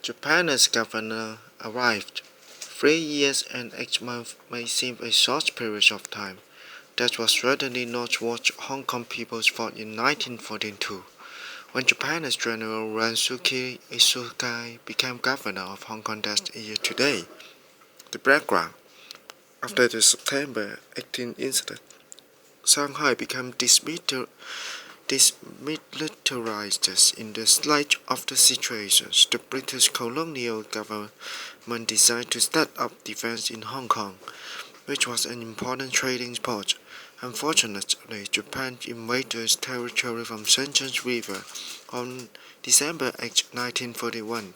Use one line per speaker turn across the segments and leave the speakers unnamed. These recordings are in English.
Japan's governor arrived. 3 years and 8 months may seem a short period of time. That was certainly not what Hong Kong people thought in 1942, when Japanrse General Tensuke Isogai became governor of Hong Kong that year today. The background: after the September 18 incident, Shanghai became demilitarized. In the light of the situation, the British colonial government decided to start up defense in Hong Kong, which was an important trading port. Unfortunately, Japan invaded territory from Shenandoah River on December 8, 1941.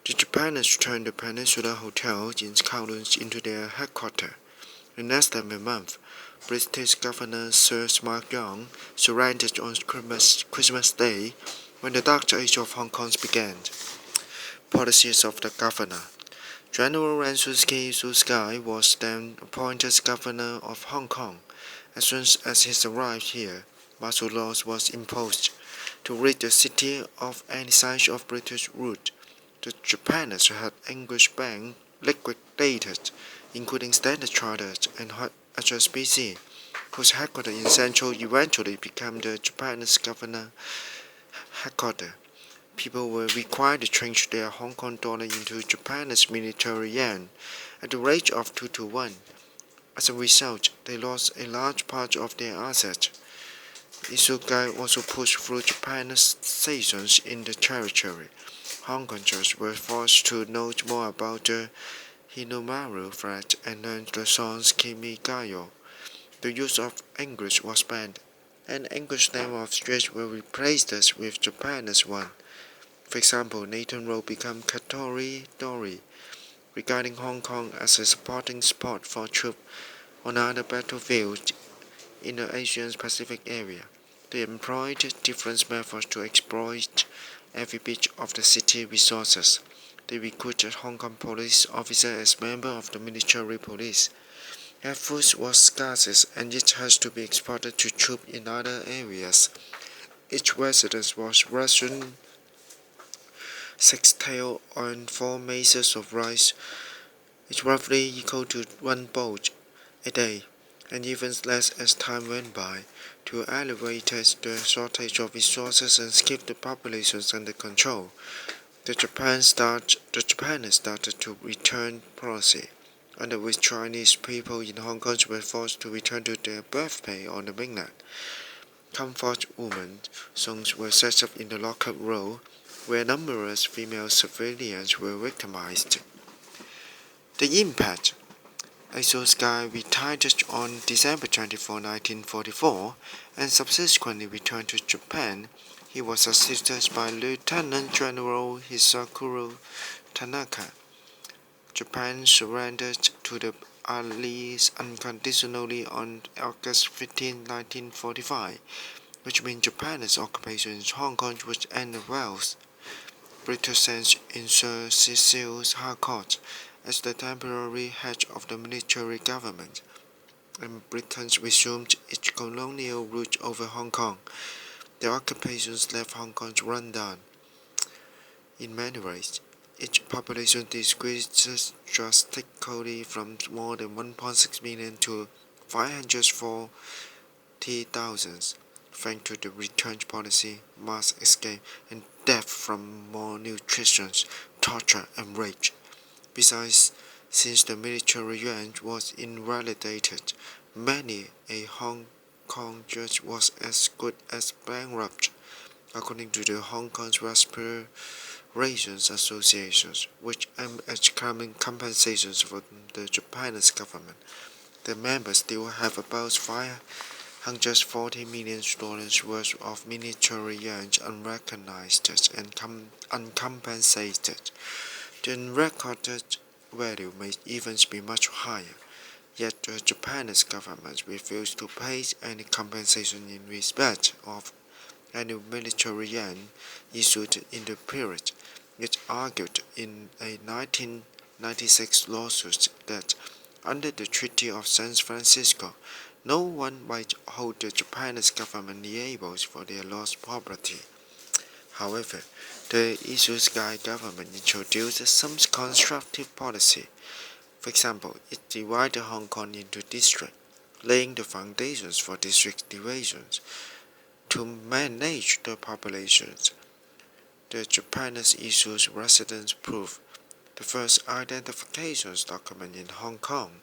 The Japanese turned the Peninsula Hotel in Kowloon into their headquarters. In less than a month, British Governor Sir Mark Young surrendered on Christmas Day, when the Dark Age of Hong Kong began. Policies of the Governor: General Tensuke Isogai was then appointed governor of Hong Kong. As soon as he arrived here, martial law was imposed to rid the city of any signs of British rule. The Japanese had English banks liquidated, including Standard Chartered and HSBC, whose headquarters in Central eventually became the Japanese governor headquarters. People were required to change their Hong Kong dollar into Japanese military yen at the rate of 2 to 1. As a result, they lost a large part of their assets. Isogai also pushed through Japanese sanctions in the territory. Hong Kongers were forced to know more about the Hinomaru threat and learn the songs Kimigayo. The use of English was banned, and English names of streets were replaced with Japanese ones. For example, Nathan Road became Katori Dori, regarding Hong Kong as a supporting spot for troops on other battlefields in the Asian Pacific area. They employed different methods to exploit every bit of the city resources. They recruited Hong Kong police officers as members of the military police. As food was scarce and it has to be exported to troops in other areas, each resident was rationed 6 taels on 4 measures of rice, is roughly equal to 1 bowl a day, and even less as time went by. To alleviate the shortage of resources and keep the populations under control, the Japanese started to return policy, under which Chinese people in Hong Kong were forced to return to their birthplace on the mainland. Comfort women songs were set up in the lockup row, where numerous female civilians were victimized. The impact: Isogai retired on December 24, 1944, and subsequently returned to Japan. He was assisted by Lieutenant General Hisakuro Tanaka. Japan surrendered to the Allies unconditionally on August 15, 1945, which means Japan's occupation in Hong Kong would end well. Britain sent in Sir Cecil Harcourt as the temporary head of the military government, and Britain resumed its colonial rule over Hong Kong. The occupations left Hong Kong run down. In many ways, its population decreased drastically from more than 1.6 million to 540,000, thanks to the return policy, mass escape, and death from malnutrition, torture, and rage. Besides, since the military yuan was invalidated, many a Hong Kong judge was as good as bankrupt, according to the Hong Kong Reparations Association, which aimed at claiming compensations from the Japanese government. The members still have about $540 million worth of military yuan unrecognized and uncompensated. The unrecorded value may even be much higher, yet the Japanese government refused to pay any compensation in respect of any military yuan issued in the period. It argued in a 1996 lawsuit that, under the Treaty of San Francisco, no one might hold the Japanese government liable for their lost property. However, The Isogai government introduced some constructive policy. For example, it divided Hong Kong into districts, laying the foundations for district divisions. To manage the populations, the Japanese issued residence proof, the first identifications document in Hong Kong.